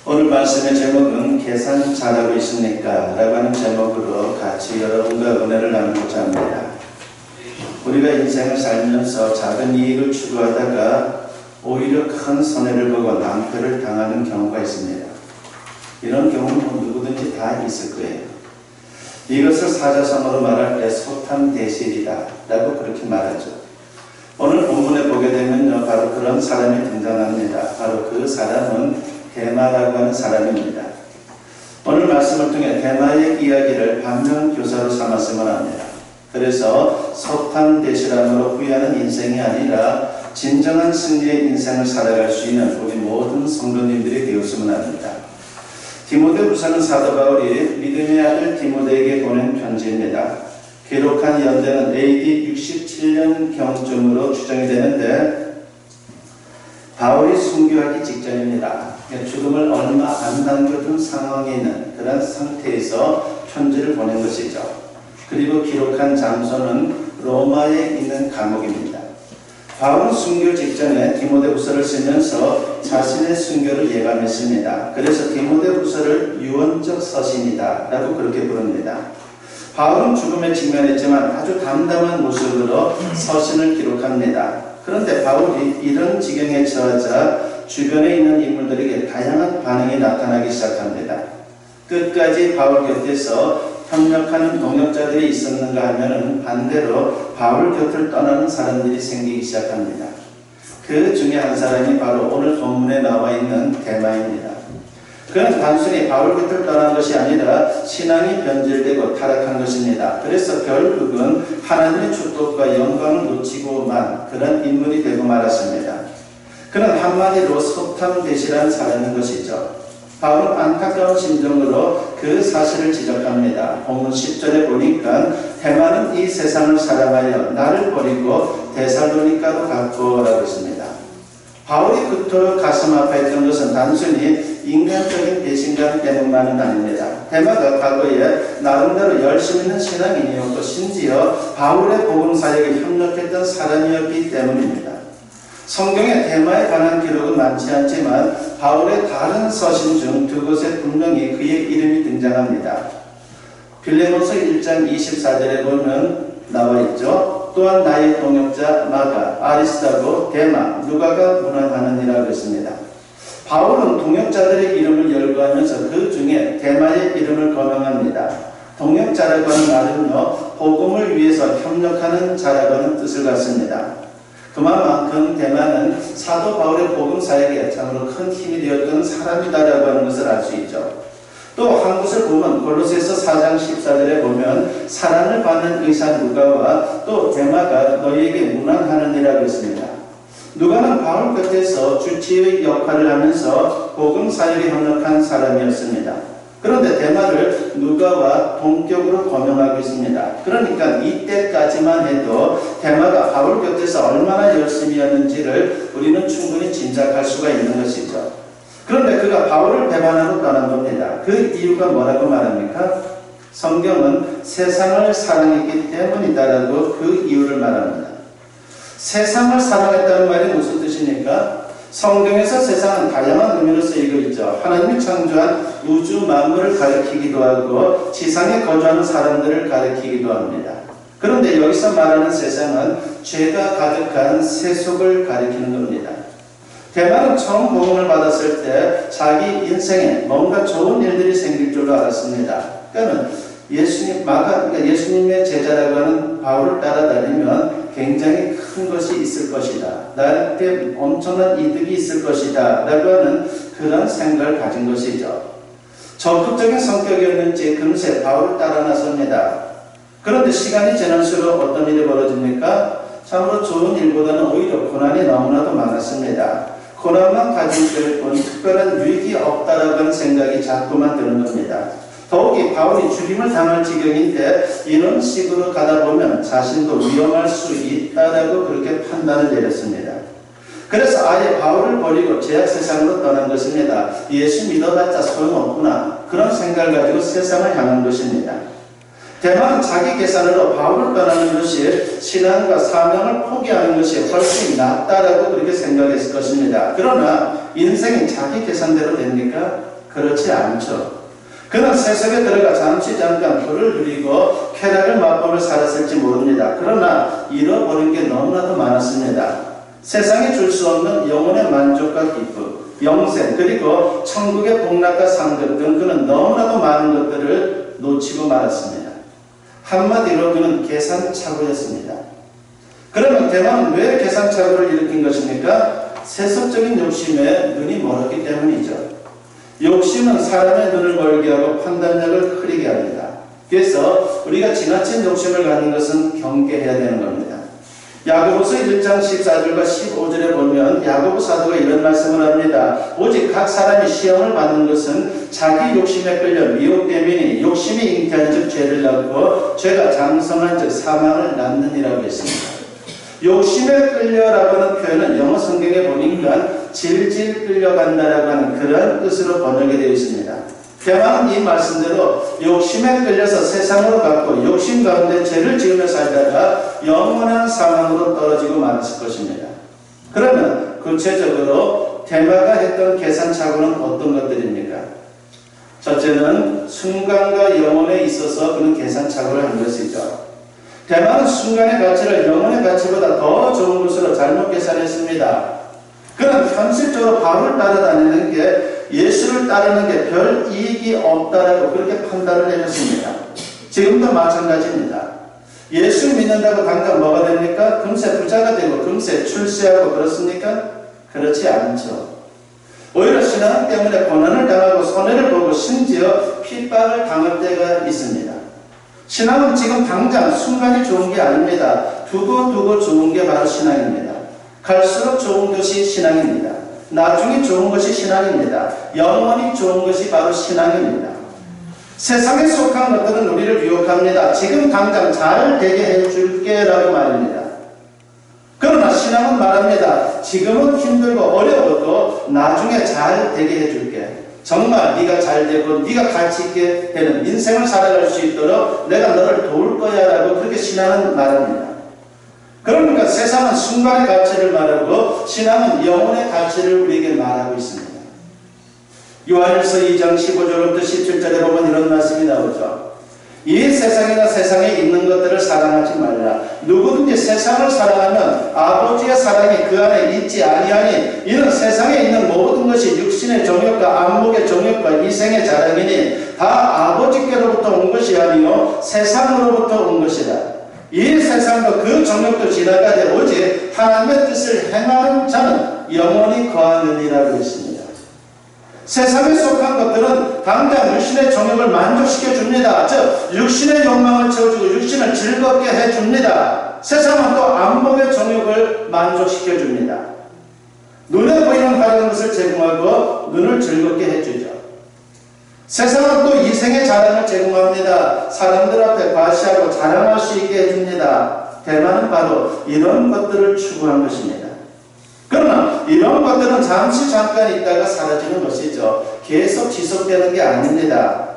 오늘 말씀의 제목은 계산 잘하고 있습니까? 라고 하는 제목으로 같이 여러분과 은혜를 나누고자 합니다. 우리가 인생을 살면서 작은 이익을 추구하다가 오히려 큰 손해를 보고 낭패를 당하는 경우가 있습니다. 이런 경우는 누구든지 다 있을 거예요. 이것을 사자성어로 말할 때 소탐대실이다 라고 그렇게 말하죠. 오늘 본문에 보게 되면요, 바로 그런 사람이 등장합니다. 바로 그 사람은 대마라고 하는 사람입니다. 오늘 말씀을 통해 대마의 이야기를 반면교사로 삼았으면 합니다. 그래서 소탐대실함으로 후회하는 인생이 아니라 진정한 승리의 인생을 살아갈 수 있는 우리 모든 성도님들이 되었으면 합니다. 디모데후서는 사도 바울이 믿음의 아들 디모데에게 보낸 편지입니다. 기록한 연대는 AD 67년경쯤으로 추정이 되는데 바울이 순교하기 직전입니다. 죽음을 얼마 안 남겨둔 상황에 있는 그런 상태에서 편지를 보낸 것이죠. 그리고 기록한 장소는 로마에 있는 감옥입니다. 바울은 순교 직전에 디모데후서를 쓰면서 자신의 순교를 예감했습니다. 그래서 디모데후서를 유언적 서신이다 라고 그렇게 부릅니다. 바울은 죽음에 직면했지만 아주 담담한 모습으로 서신을 기록합니다. 그런데 바울이 이런 지경에 처하자 주변에 있는 인물들에게 다양한 반응이 나타나기 시작합니다. 끝까지 바울 곁에서 협력하는 동역자들이 있었는가 하면 반대로 바울 곁을 떠나는 사람들이 생기기 시작합니다. 그 중에 한 사람이 바로 오늘 본문에 나와 있는 대마입니다. 그는 단순히 바울 곁을 떠난 것이 아니라 신앙이 변질되고 타락한 것입니다. 그래서 결국은 하나님의 축복과 영광을 놓치고만 그런 인물이 되고 말았습니다. 그는 한마디로 소탐대실한 사람인 것이죠. 바울은 안타까운 심정으로 그 사실을 지적합니다. 본문 10절에 보니까 대마는 이 세상을 사랑하여 나를 버리고 데살로니가로 갔고 라고 했습니다. 바울이 그토록 가슴 아파했던 것은 단순히 인간적인 배신감 때문만은 아닙니다. 대마가 과거에 나름대로 열심 있는 신앙인이었고 심지어 바울의 복음 사역에 협력했던 사람이었기 때문입니다. 성경에 대마에 관한 기록은 많지 않지만 바울의 다른 서신 중 두 곳에 분명히 그의 이름이 등장합니다. 빌레몬서 1장 24절에 보면 나와 있죠. 또한 나의 동역자 마가, 아리스다고, 대마, 누가가 문안하느니라 그랬습니다. 바울은 동역자들의 이름을 열거하면서 그 중에 대마의 이름을 거명합니다. 동역자라고 하는 말은요, 복음을 위해서 협력하는 자라고 하는 뜻을 갖습니다. 그만큼 대마는 사도 바울의 복음 사역에 참으로 큰 힘이 되었던 사람이다라고 하는 것을 알 수 있죠. 또 한 곳을 보면 골로새서 4장 14절에 보면 사랑을 받는 의사 누가와 또 대마가 너희에게 문안하느니라 그랬습니다. 누가는 바울 곁에서 주치의 역할을 하면서 복음 사역에 협력한 사람이었습니다. 그런데 대마를 누가와 동격으로 거명하고 있습니다. 그러니까 이때까지만 해도 대마가 바울 곁에서 얼마나 열심히 했는지를 우리는 충분히 짐작할 수가 있는 것이죠. 그런데 그가 바울을 배반하고 떠난 겁니다. 그 이유가 뭐라고 말합니까? 성경은 세상을 사랑했기 때문이다라고 그 이유를 말합니다. 세상을 사랑했다는 말이 무슨 뜻입니까? 성경에서 세상은 다양한 의미로 쓰이고 있죠. 하나님이 창조한 우주 만물을 가리키기도 하고 지상에 거주하는 사람들을 가리키기도 합니다. 그런데 여기서 말하는 세상은 죄가 가득한 세속을 가리키는 겁니다. 대마는 처음 복음을 받았을 때 자기 인생에 뭔가 좋은 일들이 생길 줄로 알았습니다. 그러니까 예수님의 제자라고 하는 바울을 따라다니면 굉장히 큰 것이 있을 것이다. 나한테 엄청난 이득이 있을 것이다. 라고 하는 그런 생각을 가진 것이죠. 적극적인 성격이었는지 금세 바울을 따라 나섭니다. 그런데 시간이 지날수록 어떤 일이 벌어집니까? 참으로 좋은 일보다는 오히려 고난이 너무나도 많았습니다. 고난만 가질 뿐 특별한 유익이 없다라고 하는 생각이 자꾸만 드는 겁니다. 더욱이 바울이 죽임을 당할 지경인데 이런 식으로 가다 보면 자신도 위험할 수 있다라고 그렇게 판단을 내렸습니다. 그래서 아예 바울을 버리고 죄악 세상으로 떠난 것입니다. 예수 믿어봤자 소용없구나. 그런 생각을 가지고 세상을 향한 것입니다. 대마는 자기 계산으로 바울을 떠나는 것이 신앙과 사명을 포기하는 것이 훨씬 낫다라고 그렇게 생각했을 것입니다. 그러나 인생이 자기 계산대로 됩니까? 그렇지 않죠. 그는 세속에 들어가 잠깐 불을 누리고 쾌락을 맛보며 살았을지 모릅니다. 그러나 잃어버린 게 너무나도 많았습니다. 세상이 줄 수 없는 영혼의 만족과 기쁨, 영생, 그리고 천국의 복락과 상급 등 그는 너무나도 많은 것들을 놓치고 말았습니다. 한마디로 그는 계산착오였습니다. 그러면 대만은 왜 계산착오를 일으킨 것입니까? 세속적인 욕심에 눈이 멀었기 때문이죠. 욕심은 사람의 눈을 멀게 하고 판단력을 흐리게 합니다. 그래서 우리가 지나친 욕심을 갖는 것은 경계해야 되는 겁니다. 야고보서 1장 14절과 15절에 보면 야고보 사도가 이런 말씀을 합니다. 오직 각 사람이 시험을 받는 것은 자기 욕심에 끌려 미혹됨이니 욕심이 잉태한 즉 죄를 낳고 죄가 장성한 즉 사망을 낳느니라고 했습니다. 욕심에 끌려라고 하는 표현은 영어 성경에 보니까 질질 끌려간다라고 하는 그런 뜻으로 번역이 되어 있습니다. 대만은 이 말씀대로 욕심에 끌려서 세상으로 갔고 욕심 가운데 죄를 지으며 살다가 영원한 사망으로 떨어지고 말았을 것입니다. 그러면 구체적으로 대마가 했던 계산착오는 어떤 것들입니까? 첫째는 순간과 영혼에 있어서 그는 계산착오를 한 것이죠. 대마는 순간의 가치를 영혼의 가치보다 더 좋은 것으로 잘못 계산했습니다. 그는 현실적으로 바울을 따라다니는 게 예수를 따르는 게 별 이익이 없다라고 그렇게 판단을 해줬습니다. 지금도 마찬가지입니다. 예수 믿는다고 당장 뭐가 됩니까? 금세 부자가 되고 금세 출세하고 그렇습니까? 그렇지 않죠. 오히려 신앙 때문에 고난을 당하고 손해를 보고 심지어 핍박을 당할 때가 있습니다. 신앙은 지금 당장 순간이 좋은 게 아닙니다. 두고 좋은 게 바로 신앙입니다. 갈수록 좋은 것이 신앙입니다. 나중에 좋은 것이 신앙입니다. 영원히 좋은 것이 바로 신앙입니다. 세상에 속한 것들은 우리를 유혹합니다. 지금 당장 잘 되게 해줄게 라고 말입니다. 그러나 신앙은 말합니다. 지금은 힘들고 어려워도 나중에 잘 되게 해줄게. 정말 네가 잘 되고 네가 가치 있게 되는 인생을 살아갈 수 있도록 내가 너를 도울 거야 라고 그렇게 신앙은 말합니다. 그러니까 세상은 순간의 가치를 말하고 신앙은 영혼의 가치를 우리에게 말하고 있습니다. 요한일서 2장 15절부터 17절에 보면 이런 말씀이 나오죠. 이 세상이나 세상에 있는 것들을 사랑하지 말라. 누구든지 세상을 사랑하면 아버지의 사랑이 그 안에 있지 아니하니 이는 세상에 있는 모든 것이 육신의 정욕과 안목의 정욕과 이생의 자랑이니 다 아버지께로부터 온 것이 아니요 세상으로부터 온 것이라. 이 세상도 그 정욕도 지나가되 오직 하나님의 뜻을 행하는 자는 영원히 거하느니라고 했습니다. 세상에 속한 것들은 당장 육신의 정욕을 만족시켜 줍니다. 즉 육신의 욕망을 채워주고 육신을 즐겁게 해줍니다. 세상은 또 안목의 정욕을 만족시켜 줍니다. 눈에 보이는 다른 것을 제공하고 눈을 즐겁게 해주죠. 세상은 또 이생의 자랑을 제공합니다. 사람들 앞에 과시하고 자랑할 수 있게 해줍니다. 대만은 바로 이런 것들을 추구한 것입니다. 그러나 이런 것들은 잠깐 있다가 사라지는 것이죠. 계속 지속되는 게 아닙니다.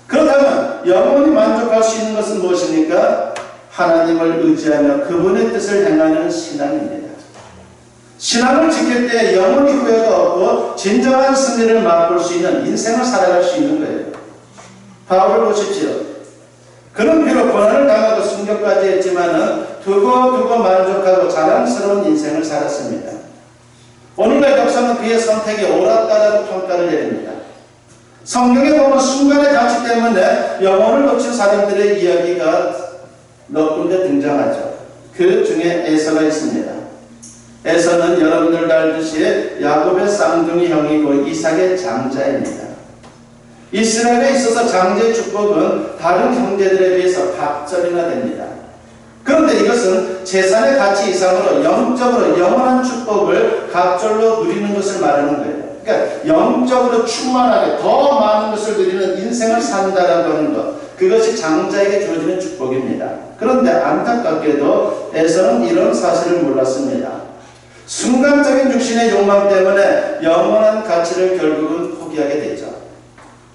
그렇다면 영원히 만족할 수 있는 것은 무엇입니까? 하나님을 의지하며 그분의 뜻을 행하는 신앙입니다. 신앙을 지킬 때 영원히 후회가 없고 진정한 승리를 맛볼 수 있는 인생을 살아갈 수 있는 거예요. 바울을 보십시오. 그는 비록 고난을 당하고 순교까지 했지만은 두고 만족하고 자랑스러운 인생을 살았습니다. 오늘날 역사는 그의 선택이 옳았다라고 평가를 내립니다. 성경에 보면 순간의 가치 때문에 영혼을 놓친 사람들의 이야기가 몇 군데 등장하죠. 그 중에 에서가 있습니다. 에서는 여러분들 알듯이 야곱의 쌍둥이 형이고 이삭의 장자입니다. 이스라엘에 있어서 장자의 축복은 다른 형제들에 비해서 갑절이나 됩니다. 그런데 이것은 재산의 가치 이상으로 영적으로 영원한 축복을 갑절로 누리는 것을 말하는 거예요. 그러니까 영적으로 충만하게 더 많은 것을 누리는 인생을 산다라고 하는 것, 그것이 장자에게 주어지는 축복입니다. 그런데 안타깝게도 에서는 이런 사실을 몰랐습니다. 순간적인 육신의 욕망 때문에 영원한 가치를 결국은 포기하게 되죠.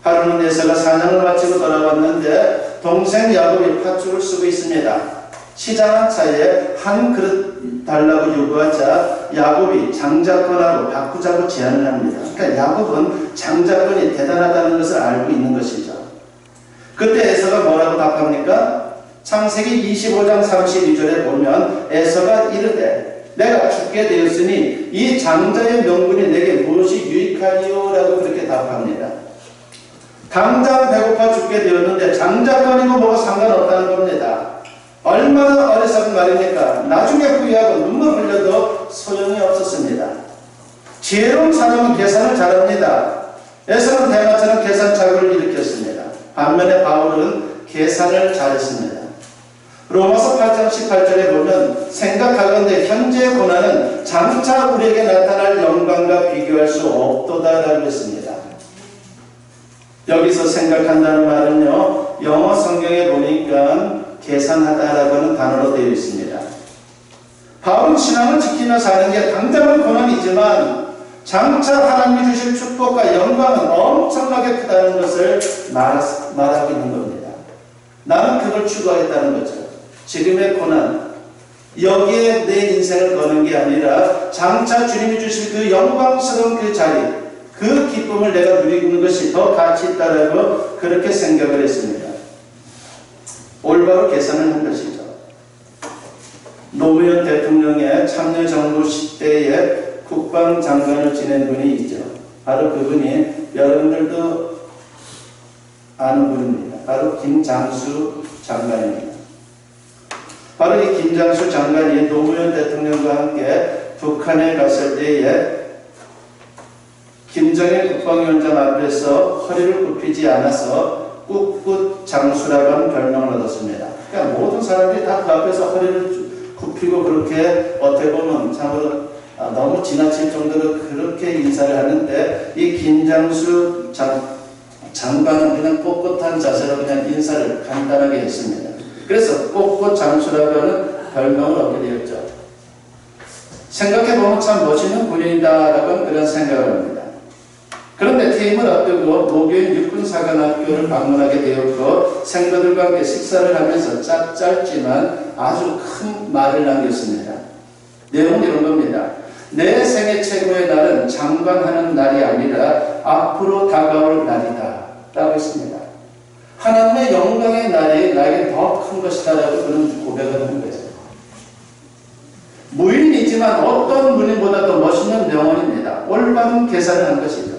하루는 에서가 사냥을 마치고 돌아왔는데 동생 야곱이 팥죽을 쓰고 있습니다. 시장한 차에 한 그릇 달라고 요구하자 야곱이 장자권하고 바꾸자고 제안을 합니다. 그러니까 야곱은 장자권이 대단하다는 것을 알고 있는 것이죠. 그때 에서가 뭐라고 답합니까? 창세기 25장 32절에 보면 에서가 이르되 내가 죽게 되었으니 이 장자의 명분이 내게 무엇이 유익하리요? 라고 그렇게 답합니다. 당장 배고파 죽게 되었는데 장자권이고 뭐가 상관없다는 겁니다. 얼마나 어리석은 말입니까? 나중에 후회하고 눈물 흘려도 소용이 없었습니다. 지혜로운 사람은 계산을 잘합니다. 에서는 대마처럼 계산착오를 일으켰습니다. 반면에 바울은 계산을 잘했습니다. 로마서 8장 18절에 보면 생각하건대 현재의 고난은 장차 우리에게 나타날 영광과 비교할 수 없도다라고 했습니다. 여기서 생각한다는 말은요, 영어 성경에 보니까 계산하다라고 하는 단어로 되어 있습니다. 바울은 신앙을 지키며 사는 게 당장은 고난이지만 장차 하나님이 주실 축복과 영광은 엄청나게 크다는 것을 말하고 있는 겁니다. 나는 그걸 추구하겠다는 거죠. 지금의 고난, 여기에 내 인생을 거는 게 아니라 장차 주님이 주실 그 영광스러운 그 자리, 그 기쁨을 내가 누리는 것이 더 가치 있다라고 그렇게 생각을 했습니다. 올바로 계산을 한 것이죠. 노무현 대통령의 참여정부 시대에 국방장관을 지낸 분이 있죠. 바로 그분이 여러분들도 아는 분입니다. 바로 김장수 장관입니다. 바로 이 김장수 장관이 노무현 대통령과 함께 북한에 갔을 때에 김정일 국방위원장 앞에서 허리를 굽히지 않아서 꿋꿋장수라고 하는 별명을 얻었습니다. 그러니까 모든 사람들이 다 그 앞에서 허리를 굽히고 그렇게 어떻게 보면 참으로 너무 지나칠 정도로 그렇게 인사를 하는데 이 김장수 장관은 그냥 꼿꼿한 자세로 그냥 인사를 간단하게 했습니다. 그래서 꼿꼿장수라고 하는 별명을 얻게 되었죠. 생각해보면 참 멋있는 군인이다라고 하는 그런 생각을 합니다. 그런데 퇴임을 앞두고 노교인 육군사관학교를 방문하게 되었고 생도들과 함께 식사를 하면서 짧지만 아주 큰 말을 남겼습니다. 내용은 이런 겁니다. 내 생애 최고의 날은 장관하는 날이 아니라 앞으로 다가올 날이다 라고 했습니다. 하나님의 영광의 날이 나에게 더 큰 것이다 라고 그런 고백을 한 거예요. 무인이지만 어떤 무인보다도 멋있는 영혼입니다. 올바른 계산을 한 것이죠.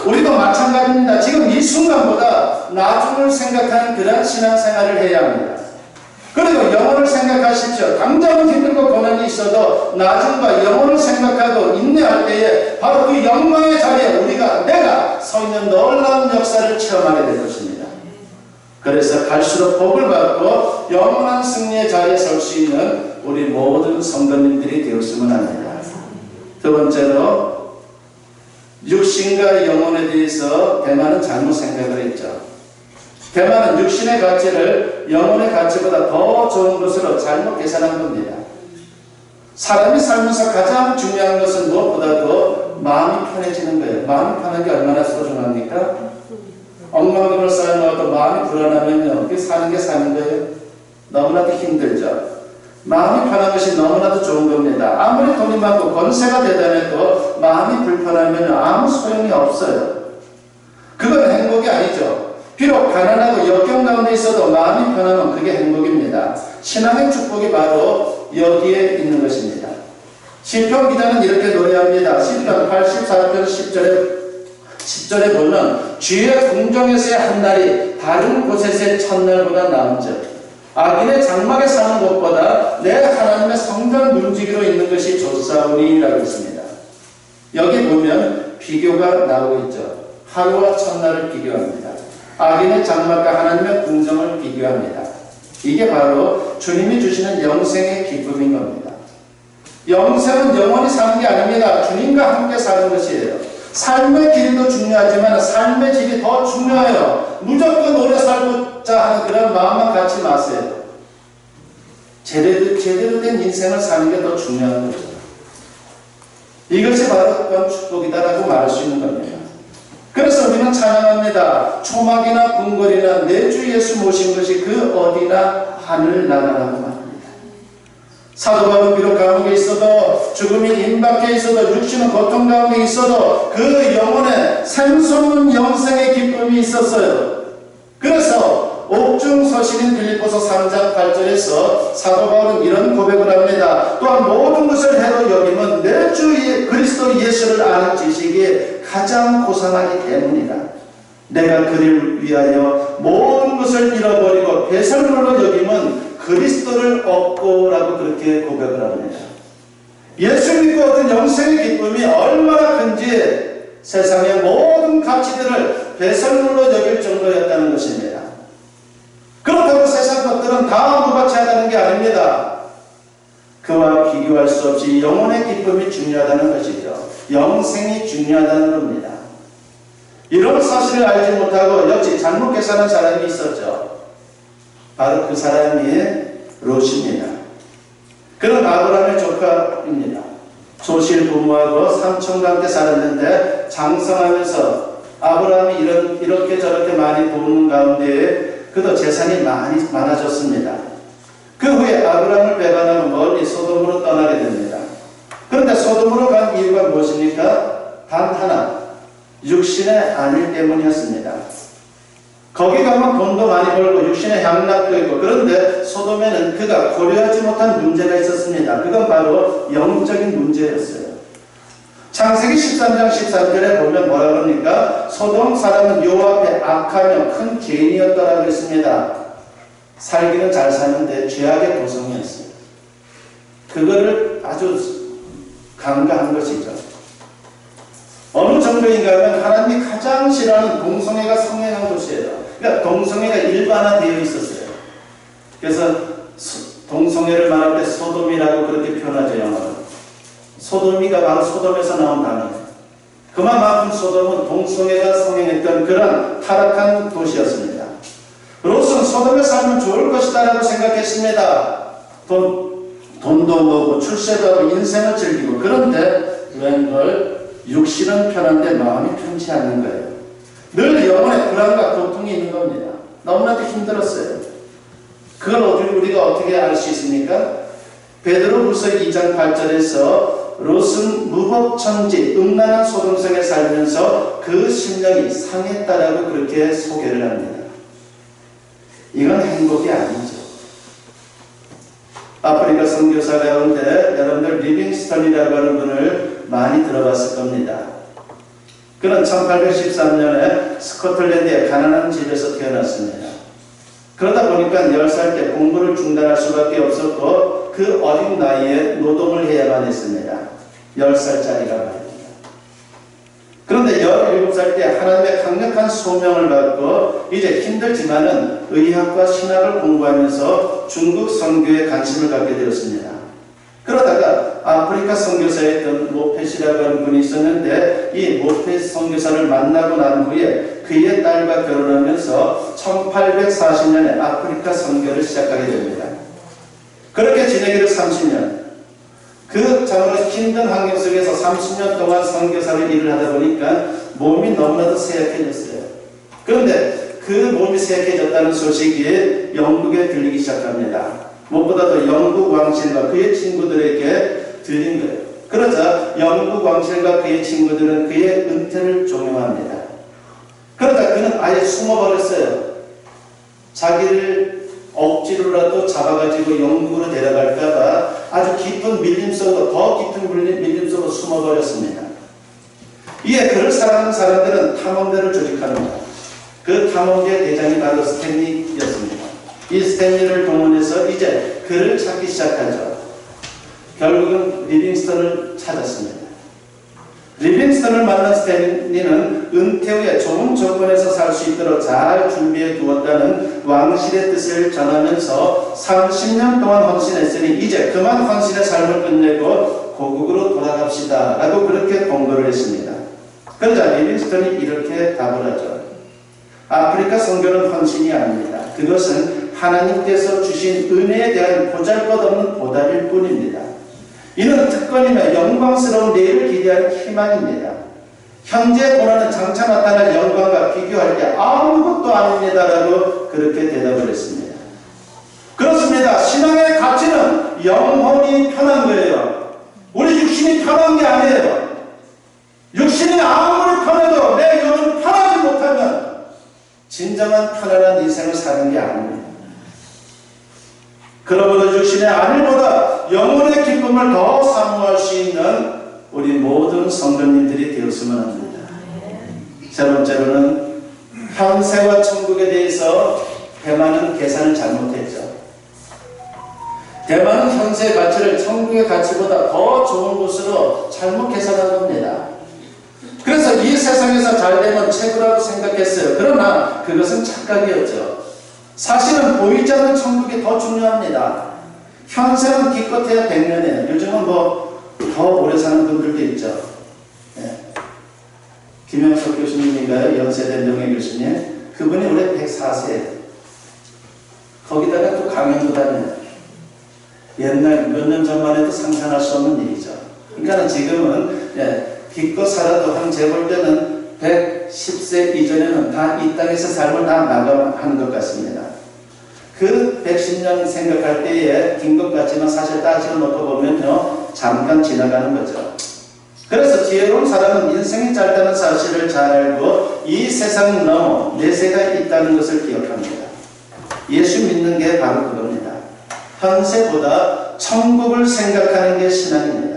우리도 마찬가지입니다. 지금 이 순간보다 나중을 생각하는 그런 신앙생활을 해야 합니다. 그리고 영혼을 생각하십시오. 당장은 힘들고 고난이 있어도 나중과 영혼을 생각하고 인내할 때에 바로 그 영광의 자리에 내가 서 있는 놀라운 역사를 체험하게 될 것입니다. 그래서 갈수록 복을 받고 영원한 승리의 자리에 설 수 있는 우리 모든 성도님들이 되었으면 합니다. 두 번째로 육신과 영혼에 대해서 대만은 잘못 생각을 했죠. 대만은 육신의 가치를 영혼의 가치보다 더 좋은 것으로 잘못 계산한 겁니다. 사람이 살면서 가장 중요한 것은 무엇보다도 마음이 편해지는 거예요. 마음이 편한 게 얼마나 소중합니까? 억만금을 쌓아놓아도 마음이 불안하면요, 그게 사는 게 사는 거예요. 너무나도 힘들죠. 마음이 편한 것이 너무나도 좋은 겁니다. 아무리 돈이 많고 권세가 대단해도 마음이 불편하면 아무 소용이 없어요. 그건 행복이 아니죠. 비록 가난하고 역경 가운데 있어도 마음이 편하면 그게 행복입니다. 신앙의 축복이 바로 여기에 있는 것입니다. 시편 기자는 이렇게 노래합니다. 시편 84편 10절에 보면 주의 궁정에서의 한날이 다른 곳에서의 첫날보다 나은즉 악인의 장막에 사는 것보다 내 하나님의 성전 문지기로 있는 것이 좋사오니 라고 했습니다. 여기 보면 비교가 나오고 있죠. 하루와 첫날을 비교합니다. 악인의 장막과 하나님의 궁정을 비교합니다. 이게 바로 주님이 주시는 영생의 기쁨인 겁니다. 영생은 영원히 사는 게 아닙니다. 주님과 함께 사는 것이에요. 삶의 길도 중요하지만 삶의 질이 더 중요해요. 무조건 오래 살고자 하는 그런 마음만 갖지 마세요. 제대로 된 인생을 사는 게 더 중요한 거죠. 이것이 바로 그런 축복이다라고 말할 수 있는 겁니다. 그래서 우리는 찬양합니다. 초막이나 궁궐이나 내 주 예수 모신 것이 그 어디나 하늘나라라고 말합니다. 사도 바울은 비록 감옥에 있어도, 죽음이 임박해 있어도, 육신은 고통 가운데 있어도 그 영혼에 샘솟는 영생의 기쁨이 있었어요. 그래서 옥중 서신인 빌립보서 3장 8절에서 사도 바울은 이런 고백을 합니다. 또한 모든 것을 해로 여기면 내 주 그리스도 예수를 아는 지식이 가장 고상하기 때문이다. 내가 그를 위하여 모든 것을 잃어버리고 배설물로 여기면 그리스도를 얻고라고 그렇게 고백을 합니다. 예수 믿고 얻은 영생의 기쁨이 얼마나 큰지 세상의 모든 가치들을 배설물로 여길 정도였다는 것입니다. 그렇다고 세상 것들은 다 무가치하다는 게 아닙니다. 그와 비교할 수 없이 영혼의 기쁨이 중요하다는 것이죠. 영생이 중요하다는 겁니다. 이런 사실을 알지 못하고 역시 잘못 계산한 사람이 있었죠. 바로 그 사람이 롯입니다. 그는 아브라함의 조카입니다. 조실 부모하고 삼촌과 함께 살았는데 장성하면서 아브라함이 이렇게 저렇게 많이 도우는 가운데 그도 재산이 많아졌습니다. 그 후에 아브라함을 배반하고 멀리 소돔으로 떠나게 됩니다. 그런데 소돔으로 간 이유가 무엇입니까? 단 하나, 육신의 안일 때문이었습니다. 거기 가면 돈도 많이 벌고 육신의 향락도 있고, 그런데 소돔에는 그가 고려하지 못한 문제가 있었습니다. 그건 바로 영적인 문제였어요. 창세기 13장 13절에 보면 뭐라 그럽니까? 소돔 사람은 여호와 앞에 악하며 큰 죄인이었더라고 했습니다. 살기는 잘 사는데 죄악의 도성이었어요. 그거를 아주 간과한 것이죠. 어느 정도인가 하면 하나님이 가장 싫어하는 동성애가 성행한 곳이에요. 그러니까 동성애가 일반화되어 있었어요. 그래서 동성애를 말할 때 소돔이라고 그렇게 표현하죠, 영어로. 소돔이가 바로 소돔에서 나온 단어예요. 그만큼 소돔은 동성애가 성행했던 그런 타락한 도시였습니다. 롯은 소돔에 살면 좋을 것이다라고 생각했습니다. 돈도 모으고 출세도 하고 인생을 즐기고. 그런데 웬걸 육신은 편한데 마음이 편치 않는 거예요. 늘 영혼에 불안과 고통이 있는 겁니다. 너무나도 힘들었어요. 그걸 우리가 어떻게 알 수 있습니까? 베드로후서 2장 8절에서 롯은 무법천지 음란한 소돔성에 살면서 그 심령이 상했다라고 그렇게 소개를 합니다. 이건 행복이 아니죠. 아프리카 선교사 가운데 여러분들 리빙스턴이라고 하는 분을 많이 들어봤을 겁니다. 그는 1813년에 스코틀랜드의 가난한 집에서 태어났습니다. 그러다 보니까 10살 때 공부를 중단할 수밖에 없었고 그 어린 나이에 노동을 해야만 했습니다. 10살짜리가 말입니다. 그런데 17살 때 하나님의 강력한 소명을 받고 이제 힘들지만은 의학과 신학을 공부하면서 중국 선교에 관심을 갖게 되었습니다. 그러다가 아프리카 선교사였던 모펫이라고 하는 분이 있었는데 이 모펫 선교사를 만나고 난 후에 그의 딸과 결혼하면서 1840년에 아프리카 선교를 시작하게 됩니다. 그렇게 지내기를 30년. 그 참으로 힘든 환경 속에서 30년 동안 선교사를 일을 하다 보니까 몸이 너무나도 쇠약해졌어요. 그런데 그 몸이 쇠약해졌다는 소식이 영국에 들리기 시작합니다. 무엇보다도 영국 왕실과 그의 친구들에게 들린 거예요. 그러자 영국 왕실과 그의 친구들은 그의 은퇴를 종용합니다. 그러다 그는 아예 숨어버렸어요. 자기를 억지로라도 잡아가지고 영국으로 데려갈까봐 아주 깊은 밀림 속으로, 더 깊은 밀림 속으로 숨어버렸습니다. 이에 그를 사랑하는 사람들은 탐험대를 조직합니다. 그 탐험대의 대장이 바로 스탠리였습니다. 이 스탠리를 동원해서 이제 그를 찾기 시작하죠. 결국은 리빙스턴을 찾았습니다. 리빙스턴을 만난 스탠리는 은퇴 후에 좋은 조건에서 살 수 있도록 잘 준비해 두었다는 왕실의 뜻을 전하면서 30년 동안 헌신했으니 이제 그만 헌신의 삶을 끝내고 고국으로 돌아갑시다 라고 그렇게 공고를 했습니다. 그러자 리빙스턴이 이렇게 답을 하죠. 아프리카 선교는 헌신이 아닙니다. 그것은 하나님께서 주신 은혜에 대한 보잘것없는 보답일 뿐입니다. 이는 특권이며 영광스러운 내일을 기대하는 희망입니다. 현재 고난은 장차 나타날 영광과 비교할 때 아무것도 아닙니다라고 그렇게 대답을 했습니다. 그렇습니다. 신앙의 가치는 영혼이 편한 거예요. 우리 육신이 편한 게 아니에요. 육신이 아무리 편해도 내 영혼이 편하지 못하면 진정한 편안한 인생을 사는 게 아닙니다. 그러므로 육신의 안일보다 영혼의 기쁨을 더 사모할 수 있는 우리 모든 성도님들이 되었으면 합니다. 세 번째로는 현세와 천국에 대해서 대만은 계산을 잘못했죠. 대만은 현세의 가치를 천국의 가치보다 더 좋은 곳으로 잘못 계산한 겁니다. 그래서 이 세상에서 잘되면 최고라고 생각했어요. 그러나 그것은 착각이었죠. 사실은 보이지 않는 천국이 더 중요합니다. 현세는 기껏해야 100년이에요. 요즘은 더 오래 사는 분들도 있죠. 네. 김영석 교수님인가요? 연세대 명예교수님. 그분이 올해 104세예요. 거기다가 또 강연도 다녀요. 옛날 몇 년 전만 해도 상상할 수 없는 일이죠. 그러니까 지금은 기껏 살아도 한 재볼 때는 110세 이전에는 다 이 땅에서 삶을 다 마감하는 것 같습니다. 그 110년 생각할 때에 긴 것 같지만 사실 따지고 놓고 보면요, 잠깐 지나가는 거죠. 그래서 지혜로운 사람은 인생이 짧다는 사실을 잘 알고 이 세상 넘어 내세가 있다는 것을 기억합니다. 예수 믿는 게 바로 그겁니다. 현세보다 천국을 생각하는 게 신앙입니다.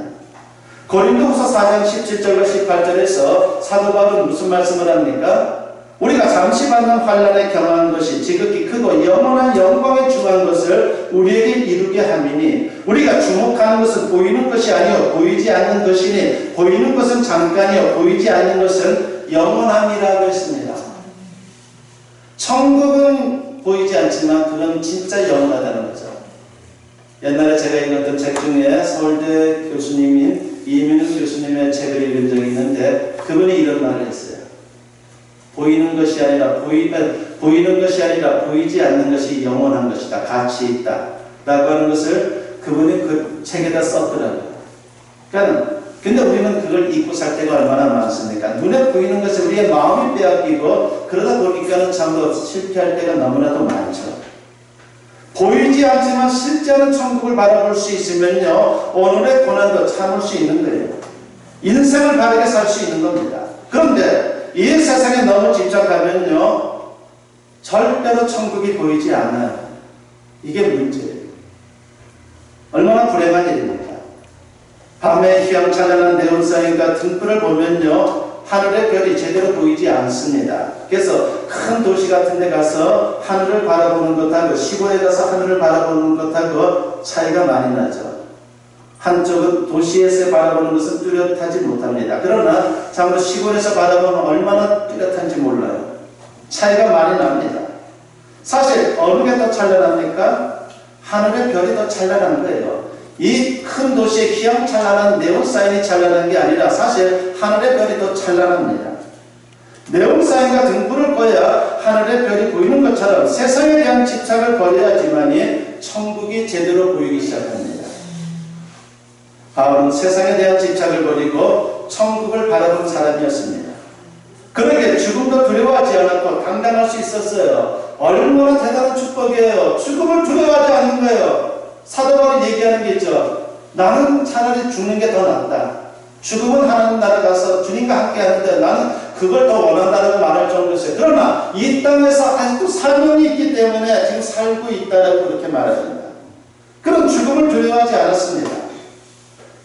고린도후서 4장 17절과 18절에서 사도 바울은 무슨 말씀을 합니까? 우리가 잠시 받는 환난에 경험한 것이 지극히 크고 영원한 영광에 중한 것을 우리에게 이루게 함이니 우리가 주목하는 것은 보이는 것이 아니요 보이지 않는 것이니 보이는 것은 잠깐이요 보이지 않는 것은 영원함이라고 했습니다. 천국은 보이지 않지만 그건 진짜 영원하다는 거죠. 옛날에 제가 읽었던 책 중에 서울대 교수님인 이민우 교수님의 책을 읽은 적이 있는데 그분이 이런 말을 했어요. 보이는 것이 아니라 보이지 않는 것이 영원한 것이다. 가치 있다. 라고 하는 것을 그분이 그 책에다 썼더라고요. 그러니까 근데 우리는 그걸 잊고 살 때가 얼마나 많습니까? 눈에 보이는 것을 우리의 마음이 빼앗기고 그러다 보니까는 참으로 실패할 때가 너무나도 많죠. 보이지 않지만 실제로 천국을 바라볼 수 있으면요, 오늘의 고난도 참을 수 있는 거예요. 인생을 바르게 살 수 있는 겁니다. 그런데 이 세상에 너무 집착하면요, 절대로 천국이 보이지 않아요. 이게 문제예요. 얼마나 불행한 일입니까? 밤에 휘황찬란한 네온사인과 등불을 보면요, 하늘의 별이 제대로 보이지 않습니다. 그래서 큰 도시 같은 데 가서 하늘을 바라보는 것하고 시골에 가서 하늘을 바라보는 것하고 차이가 많이 나죠. 한쪽은 도시에서 바라보는 것은 뚜렷하지 못합니다. 그러나 참으로 시골에서 바라보면 얼마나 뚜렷한지 몰라요. 차이가 많이 납니다. 사실 어느 게 더 찬란합니까? 하늘의 별이 더 찬란한 거예요. 이 큰 도시의 휘황찬란한 네온사인이 찬란한 게 아니라 사실 하늘의 별이 더 찬란합니다. 네온사인과 등불을 꺼야 하늘의 별이 보이는 것처럼 세상에 대한 집착을 버려야지만이 천국이 제대로 보이기 시작합니다. 바울은 세상에 대한 집착을 버리고 천국을 바라본 사람이었습니다. 그러게 죽음도 두려워하지 않았고 당당할 수 있었어요. 얼마나 대단한 축복이에요. 죽음을 두려워하지 않는 거예요. 사도 바울이 얘기하는 게 있죠. 나는 차라리 죽는 게 더 낫다. 죽음은 하나님 나라 가서 주님과 함께 하는데 나는 그걸 더 원한다라고 말할 정도였어요. 그러나 이 땅에서 아직도 사명이 있기 때문에 지금 살고 있다라고 그렇게 말합니다. 그런 죽음을 두려워하지 않았습니다.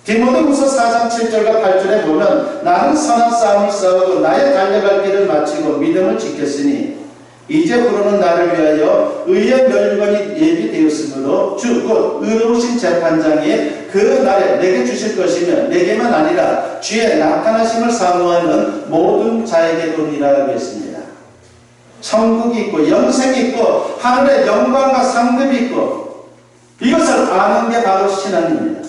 디모데후서 4장 7절과 8절에 보면 나는 선한 싸움을 싸우고 나의 달려갈 길을 마치고 믿음을 지켰으니 이제부로는 나를 위하여 의의 멸관이 예비되었으므로 주 곧 의로우신 재판장이 그 날에 내게 주실 것이며 내게만 아니라 주의 나타나심을 사모하는 모든 자에게도니라 했습니다. 천국이 있고 영생이 있고 하늘의 영광과 상급이 있고 이것을 아는 게 바로 신앙입니다.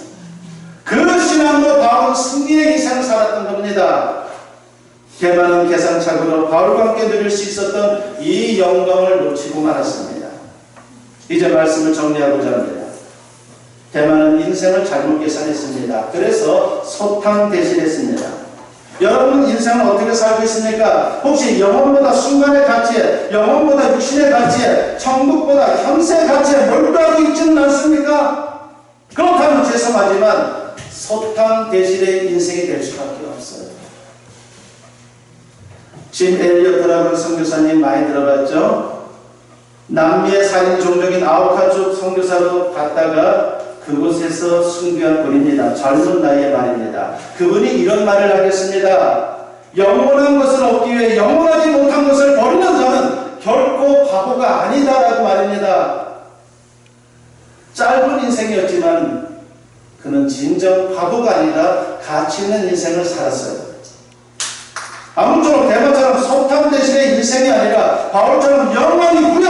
그 신앙으로 바울은 승리의 인생을 살았던 겁니다. 대만은 계산착오로 바울과 함께 누릴 수 있었던 이 영광을 놓치고 말았습니다. 이제 말씀을 정리하고자 합니다. 대만은 인생을 잘못 계산했습니다. 그래서 소탕 대신했습니다. 여러분 인생은 어떻게 살고 있습니까? 혹시 영혼보다 순간의 가치에, 영혼보다 육신의 가치에, 천국보다 현세의 가치에 몰두하고 있지는 않습니까? 그렇다면 죄송하지만 소탕 대신의 인생이 될 수밖에 없어요. 짐 엘리어트라는 선교사님 많이 들어봤죠? 남미의 살인 종족인 아우카족 선교사로 갔다가 그곳에서 순교한 분입니다. 젊은 나이에 말입니다. 그분이 이런 말을 하겠습니다. 영원한 것을 얻기 위해 영원하지 못한 것을 버리는 자는 결코 바보가 아니다라고 말입니다. 짧은 인생이었지만 그는 진정 바보가 아니라 가치 있는 인생을 살았어요. 아무쪼록 대마처럼 소탕 대신의 인생이 아니라 바울처럼 영원히 후회